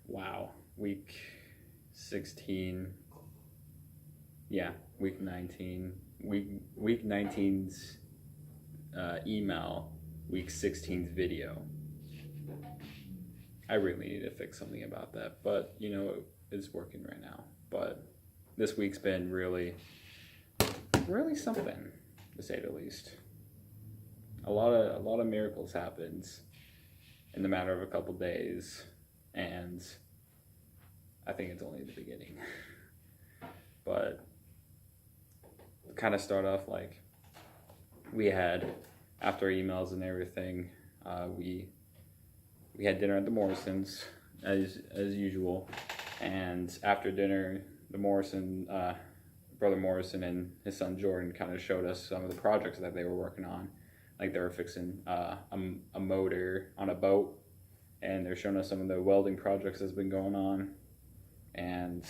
Wow, week 16. Yeah, week 19. Week 19's email, week 16's video. I really need to fix something about that, but it's working right now. But this week's been really, really something, to say the least. A lot of miracles happened in the matter of a couple days, and I think it's only the beginning. But kind of start off like we had, after emails and everything, we had dinner at the Morrisons as usual, and after dinner, the brother Morrison and his son Jordan kind of showed us some of the projects that they were working on. Like they were fixing a motor on a boat, and they're showing us some of the welding projects that's been going on. And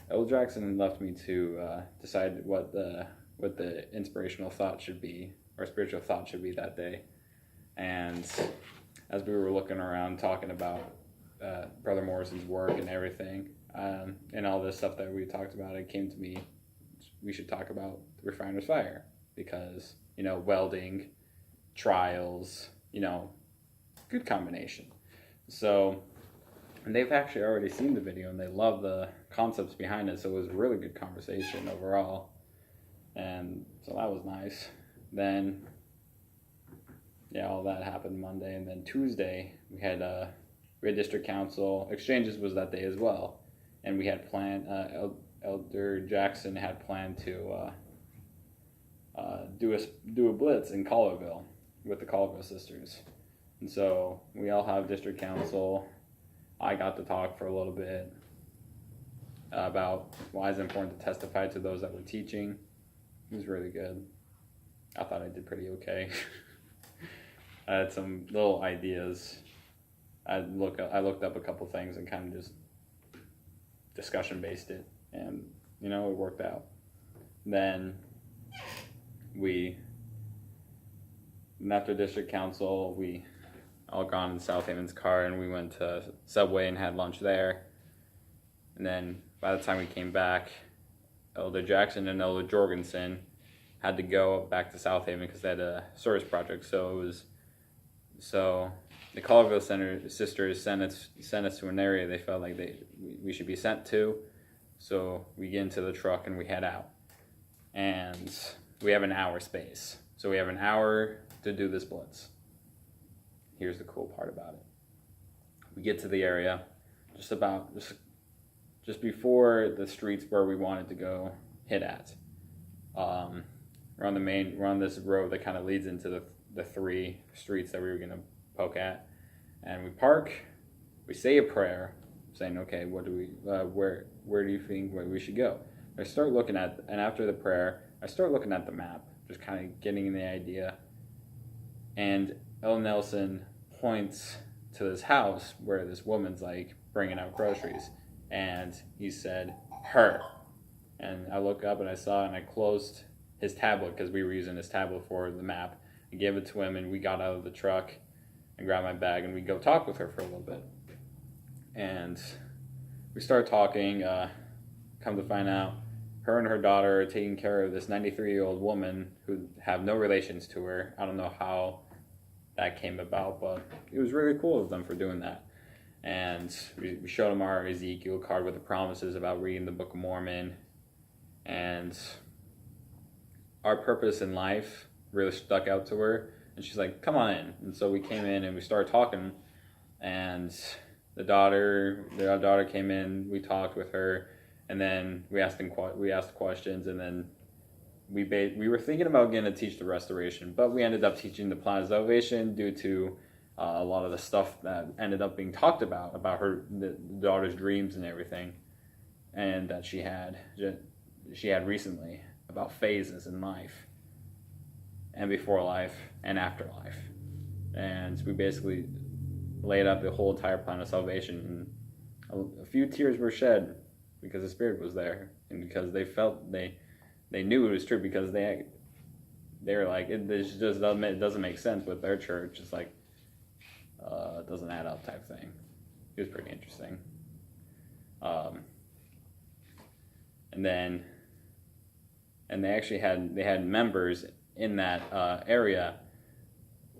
L. Jackson left me to decide what the inspirational thought should be, or spiritual thought should be that day. And as we were looking around talking about Brother Morrison's work and everything, and all this stuff that we talked about, it came to me, we should talk about the refiner's fire, because welding, trials, good combination. So, and they've actually already seen the video and they love the concepts behind it, so it was a really good conversation overall, and so that was nice. Then all that happened Monday, and then Tuesday we had district council. Exchanges was that day as well, and we had planned, Elder Jackson had planned to do a blitz in Collierville with the Collierville sisters. And so we all have district council. I got to talk for a little bit about why it's important to testify to those that we're teaching. It was really good. I thought I did pretty okay. I had some little ideas. I looked up a couple things and kind of just discussion based it, and it worked out. Then after district council, we all gone in South Haven's car, and we went to Subway and had lunch there. And then by the time we came back, Elder Jackson and Elder Jorgensen had to go back to South Haven because they had a service project. So the Collierville sisters sent us to an area they felt like we should be sent to. So we get into the truck and we head out, and we have an hour space. So we have an hour to do this blitz. Here's the cool part about it. We get to the area just before the streets where we wanted to go hit at. We're on this road that kind of leads into the three streets that we were going to poke at. And we park, we say a prayer, saying, okay, what do we, where do you think we should go? And after the prayer, I start looking at the map, just kind of getting the idea. And El Nelson points to this house where this woman's like bringing out groceries, and he said, her. And I look up and I saw it, and I closed his tablet, because we were using his tablet for the map. I gave it to him, and we got out of the truck and grabbed my bag, and we go talk with her for a little bit. And we start talking, come to find out, her and her daughter are taking care of this 93-year-old woman who have no relations to her. I don't know how that came about, but it was really cool of them for doing that. And we showed them our Ezekiel card with the promises about reading the Book of Mormon. And our purpose in life really stuck out to her. And she's like, come on in. And so we came in and we started talking. And the daughter came in, we talked with her. And then we asked questions, and then we were thinking about getting to teach the restoration, but we ended up teaching the plan of salvation due to a lot of the stuff that ended up being talked about the daughter's dreams and everything, and that she had recently about phases in life, and before life and after life. And we basically laid out the whole entire plan of salvation, and a few tears were shed, because the Spirit was there, and because they felt they knew it was true, because they were like, it doesn't make sense with their church. It's like it doesn't add up type thing. It was pretty interesting. And they actually had members in that area.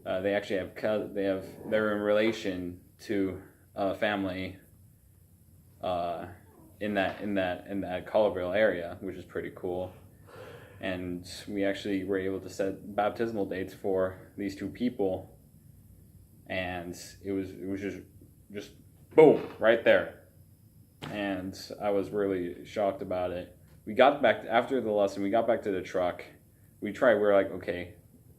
They actually they're in relation to a family in that Colorville area, which is pretty cool. And we actually were able to set baptismal dates for these two people, and it was just boom right there. And I was really shocked about it. We got back after the lesson. We got back to the truck. We were like, okay,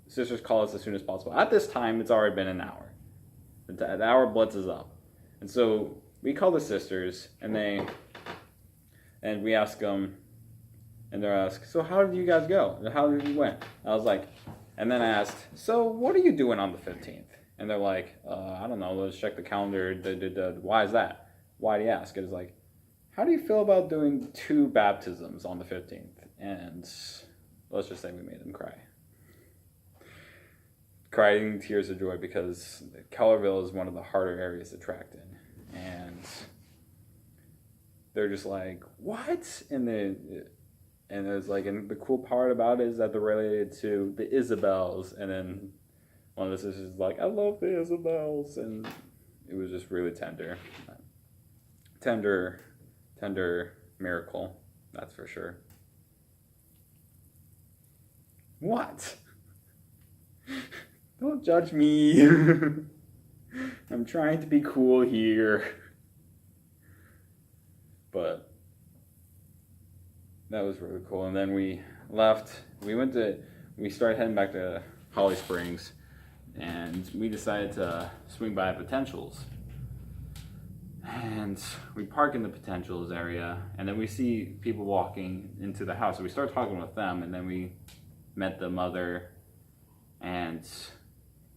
sisters, call us as soon as possible. At this time, it's already been an hour. The hour blitz is up, and so we call the sisters, and we ask them. And they're asked, so how did you guys go? How did you went? I was like, and then I asked, so what are you doing on the 15th? And they're like, I don't know, let's check the calendar. Why is that? Why do you ask? It was like, how do you feel about doing 2 baptisms on the 15th? And let's just say we made them cry. Crying tears of joy, because Colorville is one of the harder areas to track in. And they're just like, what? And there's like, and the cool part about it is that they're related to the Isabels. And then one of the sisters is like, I love the Isabels. And it was just really tender miracle. That's for sure. What? Don't judge me. I'm trying to be cool here. But that was really cool. And then we left. We started heading back to Holly Springs, and we decided to swing by Potentials. And we park in the Potentials area, and then we see people walking into the house. So we start talking with them, and then we met the mother, and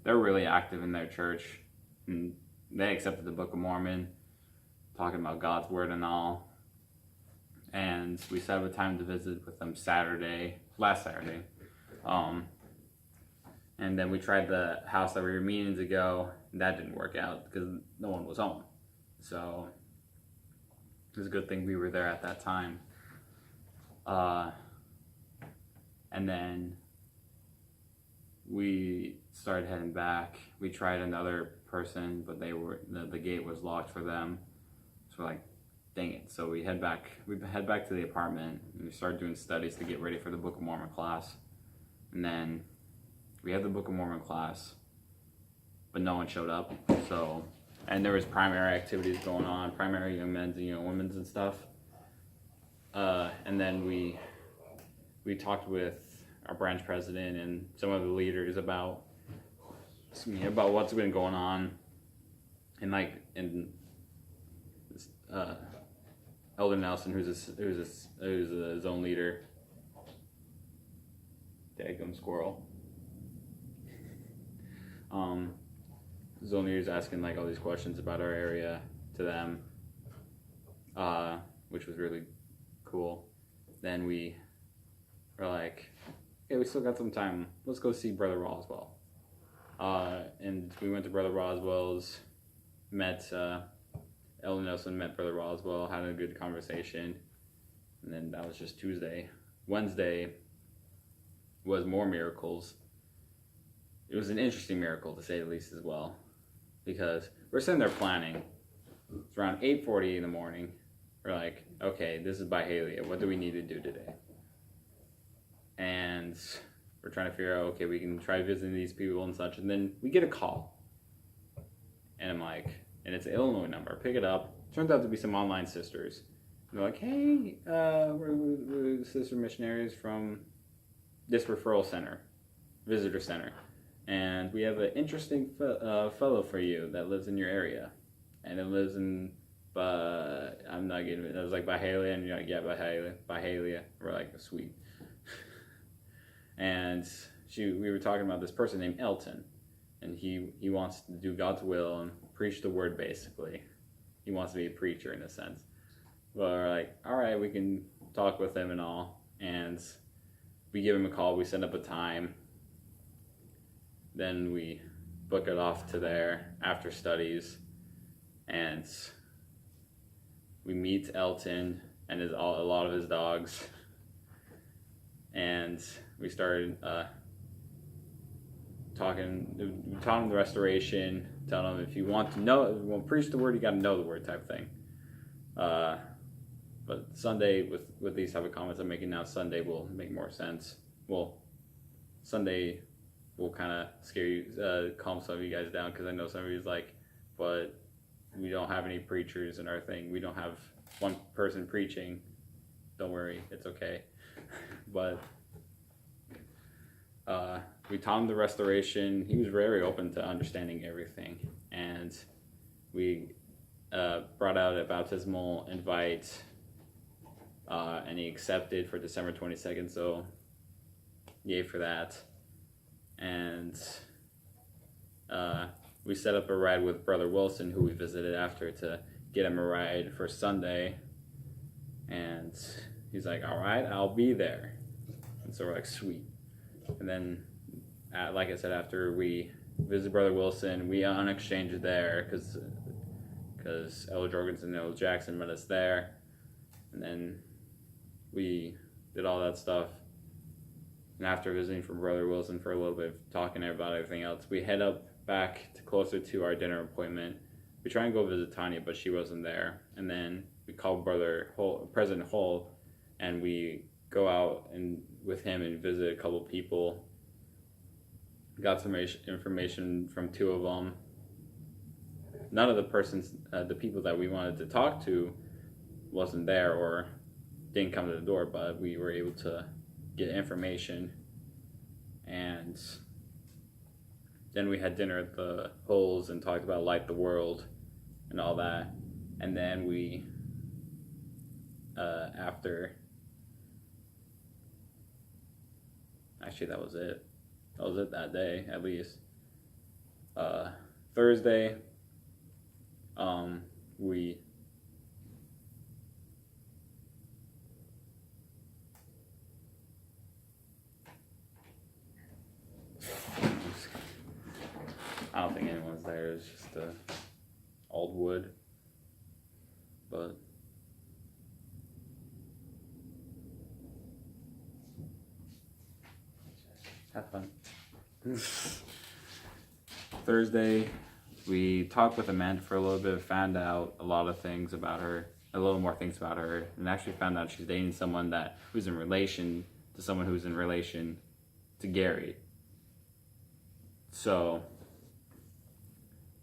they're really active in their church. And they accepted the Book of Mormon, talking about God's Word and all. And we set up a time to visit with them last Saturday. And then we tried the house that we were meaning to go, and that didn't work out because no one was home. So it was a good thing we were there at that time. And then we started heading back. We tried another person, but the gate was locked for them. So we're like, dang it. So we head back to the apartment, and we started doing studies to get ready for the Book of Mormon class. And then we had the Book of Mormon class, but no one showed up. So, and there was primary activities going on, primary young men's and young women's and stuff. And then we talked with our branch president and some of the leaders about what's been going on, and Elder Nelson, who's his own leader. Daggum squirrel. His own leader's asking like all these questions about our area to them, which was really cool. Then we were like, "Okay, we still got some time. Let's go see Brother Roswell." And we went to Brother Roswell's, met Ellen Nelson, met Brother Roswell, had a good conversation, and then that was just Tuesday. Wednesday was more miracles. It was an interesting miracle, to say the least, as well, because we're sitting there planning. It's around 8:40 in the morning. We're like, okay, this is Byhalia. What do we need to do today? And we're trying to figure out, okay, we can try visiting these people and such. And then we get a call. And I'm like, and it's an Illinois number. Pick it up. Turns out to be some online sisters. And they're like, hey, we're sister missionaries from this referral center, visitor center. And we have an interesting fellow for you that lives in your area. And it lives in, I'm not getting it. It was like Byhalia, and you're like, yeah, Byhalia. We're like, sweet. And we were talking about this person named Elton. And he wants to do God's will and preach the word, basically. He wants to be a preacher, in a sense. Well, we're like, all right, we can talk with him and all. And we give him a call. We set up a time. Then we book it off to there after studies. and we meet Elton and a lot of his dogs, and we started talking the restoration, telling them if you want to preach the word, you got to know the word type thing. But Sunday, with these type of comments I'm making now, Sunday will make more sense. Well, Sunday will kind of scare you, calm some of you guys down, because I know some of you's like, but we don't have any preachers in our thing. We don't have one person preaching. Don't worry, it's okay. But we taught him the restoration. He was very open to understanding everything, and we brought out a baptismal invite, and he accepted for December 22nd, so yay for that. And we set up a ride with Brother Wilson, who we visited after, to get him a ride for Sunday, and he's like, all right, I'll be there. And so we're like, sweet. And then, like I said, after we visited Brother Wilson, we unexchanged there, because Elder Jorgensen and Elder Jackson met us there. And then we did all that stuff. And after visiting from Brother Wilson for a little bit, talking about everything else, we head up back to closer to our dinner appointment. We try and go visit Tanya, but she wasn't there. And then we called President Hull, and we go out and with him and visit a couple people. Got some information from two of them. None of the people that we wanted to talk to wasn't there or didn't come to the door, but we were able to get information. And then we had dinner at the Hulls and talked about Light the World and all that. And then we, actually that was it. That was it that day, at least. Thursday, I don't think anyone's there. It's just old wood, but have fun. Thursday, we talked with Amanda for a little bit, found out a lot of things about her, a little more things about her, and actually found out she's dating someone who's in relation to someone who's in relation to Gary. So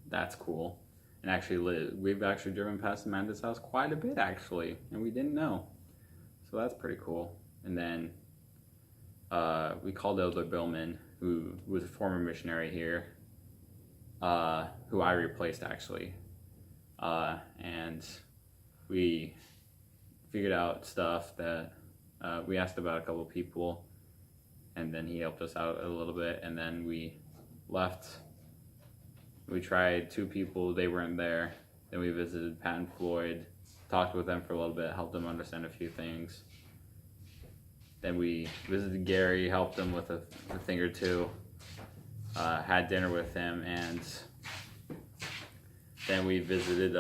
that's cool. And actually, we've actually driven past Amanda's house quite a bit, actually, and we didn't know. So that's pretty cool. And then we called Elder Billman, who was a former missionary here, who I replaced, actually. And we figured out stuff that we asked about a couple of people, and then he helped us out a little bit, and then we left. We tried 2 people, they weren't there. Then we visited Pat and Floyd, talked with them for a little bit, helped them understand a few things. Then we visited Gary, helped him with a thing or two, had dinner with him, and then we visited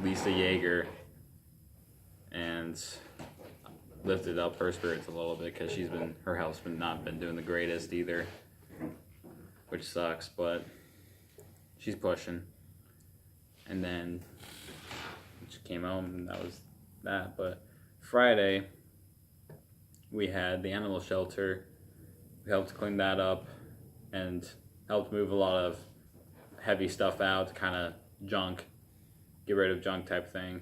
Lisa Yeager and lifted up her spirits a little bit, because her health's not been doing the greatest either, which sucks, but she's pushing. And then she came home, and that was that. But Friday, we had the animal shelter. We helped clean that up and helped move a lot of heavy stuff out, kind of junk, get rid of junk type thing,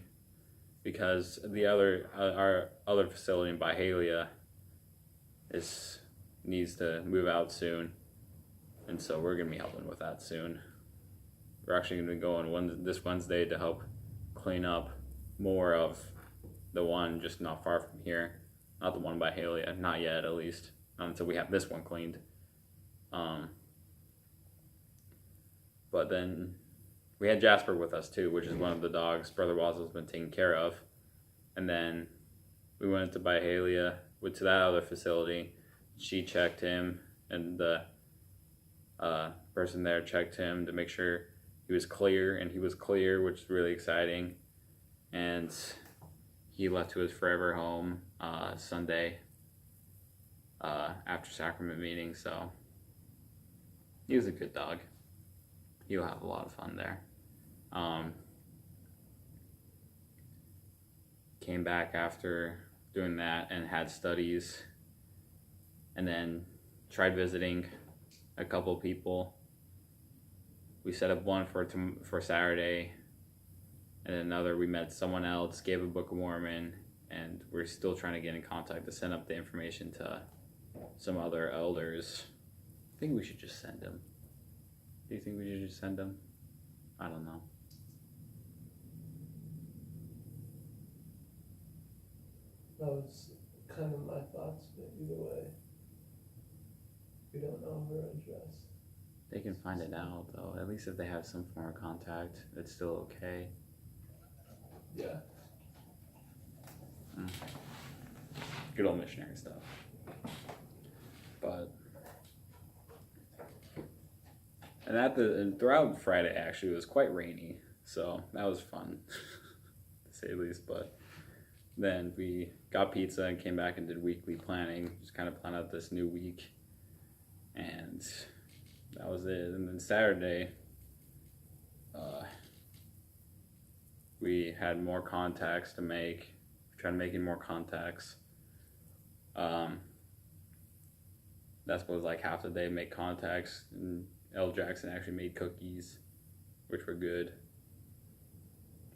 because our other facility in Byhalia needs to move out soon, and so we're gonna be helping with that soon. We're actually gonna be going this Wednesday to help clean up more of the one just not far from here. Not the one by Byhalia, not yet, at least, until we have this one cleaned. But then we had Jasper with us too, which is one of the dogs Brother Wazzle's been taking care of. And then we went to Byhalia, went to that other facility. She checked him, and the person there checked him to make sure he was clear, which is really exciting. And he left to his forever home Sunday after sacrament meeting. So he was a good dog. He'll have a lot of fun there. Came back after doing that and had studies, and then tried visiting a couple people. We set up one for Saturday, and another we met someone else, gave a Book of Mormon, and we're still trying to get in contact to send up the information to some other elders. I think we should just send them. Do you think we should just send them? I don't know. That was kind of my thoughts, but either way, we don't know her address. They can find it out, though. At least if they have some form of contact, it's still okay. Yeah. Good old missionary stuff. But and throughout Friday actually it was quite rainy, so that was fun to say the least. But then we got pizza and came back and did weekly planning, just kind of plan out this new week, and that was it. And then Saturday, we had more contacts to make. We tried making more contacts. That was like half the day, make contacts, and L. Jackson actually made cookies, which were good.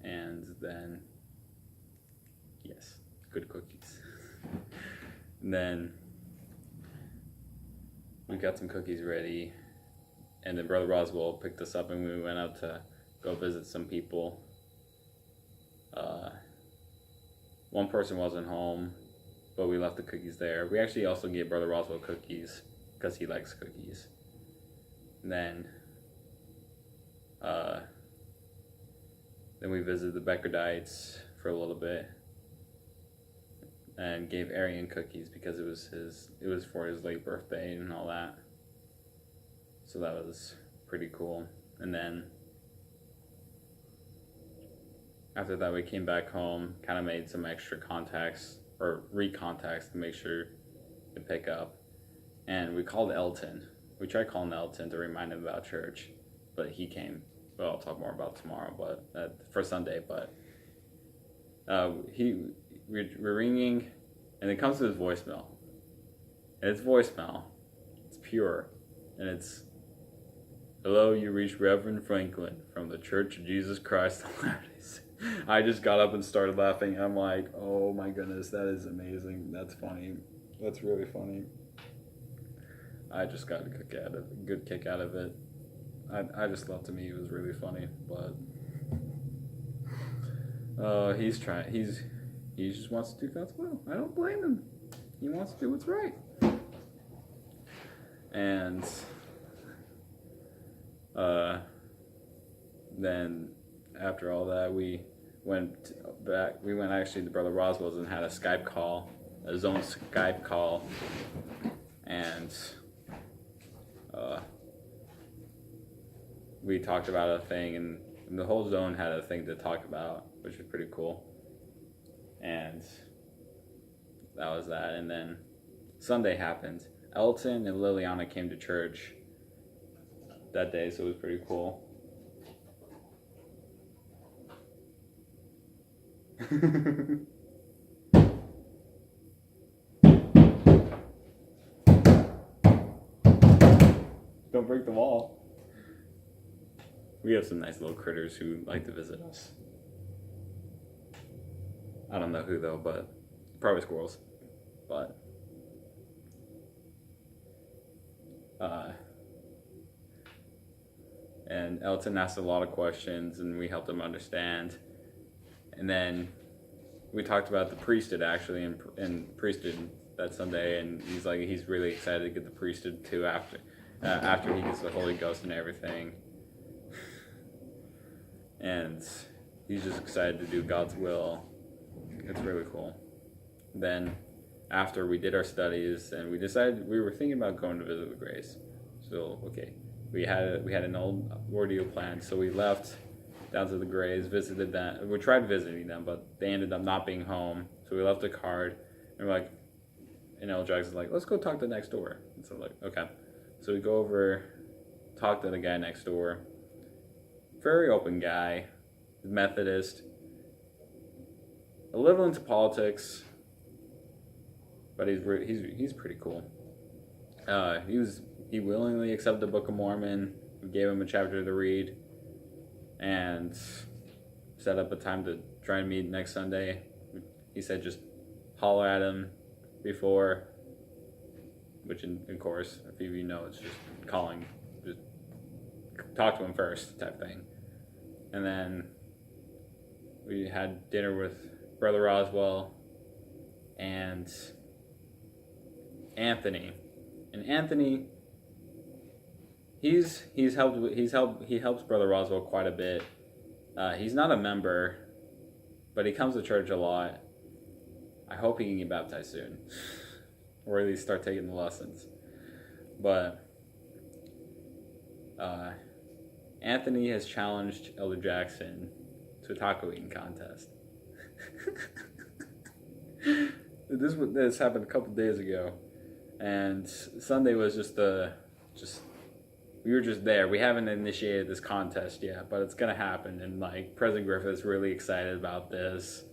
And then, yes, good cookies. And then we got some cookies ready, and then Brother Roswell picked us up and we went out to go visit some people. One person wasn't home, but we left the cookies there. We actually also gave Brother Roswell cookies because he likes cookies. And then we visited the Beckerdites for a little bit and gave Arian cookies because it was for his late birthday and all that. So that was pretty cool. And then after that we came back home, kind of made some extra contacts or recontacts to make sure to pick up. And we called Elton. We tried calling Elton to remind him about church, but he came. Well, I'll talk more about tomorrow, but for Sunday. But we're ringing, and it comes to his voicemail. And it's voicemail. It's pure, and it's, "Hello, you reached Reverend Franklin from the Church of Jesus Christ of Latter-day Saints." I just got up and started laughing. I'm like, oh my goodness, that is amazing. That's funny. That's really funny. I just got a good kick out of it. I just thought to me it was really funny, but he just wants to do God's will. I don't blame him. He wants to do what's right. And then after all that, we went back. We went actually to Brother Roswell's and had a Skype call, a Zone Skype call, and we talked about a thing, and the whole zone had a thing to talk about, which was pretty cool. And that was that. And then Sunday happened. Elton and Liliana came to church that day, so it was pretty cool. Don't break the wall. We have some nice little critters who like to visit us. I don't know who though, but probably squirrels. But and Elton asked a lot of questions, and we helped him understand. And then we talked about the priesthood actually, and priesthood that Sunday, and he's really excited to get the priesthood too after he gets the Holy Ghost and everything. And he's just excited to do God's will. It's really cool. Then after we did our studies, and we decided we were thinking about going to visit with Grace. So okay, we had an old ordeal planned, so we left down to the Grays, visited them. We tried visiting them, but they ended up not being home. So we left a card, and we're like, and L. Jackson's like, let's go talk to next door. And so like, okay. So we go over, talk to the guy next door. Very open guy, Methodist, a little into politics, but he's pretty cool. He willingly accepted the Book of Mormon. We gave him a chapter to read, and set up a time to try and meet next Sunday. He said just holler at him before, which of course, if you know, it's just calling, just talk to him first type thing. And then we had dinner with Brother Roswell and Anthony. And Anthony, he helps Brother Roswell quite a bit. He's not a member, but he comes to church a lot. I hope he can get baptized soon, or at least start taking the lessons. But Anthony has challenged Elder Jackson to a taco eating contest. This happened a couple days ago, and Sunday was just we were just there. We haven't initiated this contest yet, but it's gonna happen. And like President Griffith's really excited about this.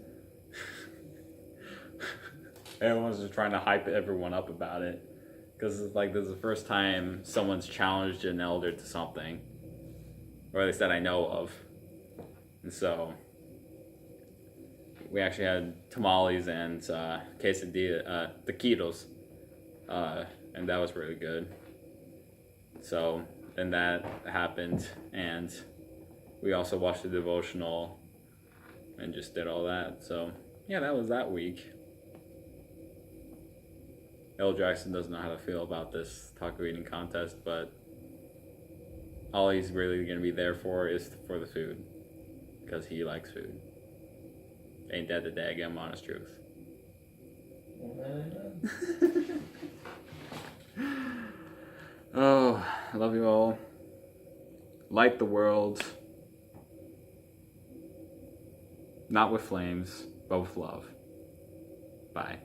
Everyone's just trying to hype everyone up about it, because it's like this is the first time someone's challenged an elder to something, or at least that I know of. And so we actually had tamales and quesadilla, taquitos, and that was really good. So then that happened, and we also watched the devotional and just did all that. So yeah, that was that week. L. Jackson doesn't know how to feel about this taco eating contest, but all he's really going to be there for is for the food, because he likes food. Ain't that the daggum honest truth? Amen. Oh, I love you all. Light the world. Not with flames, but with love. Bye.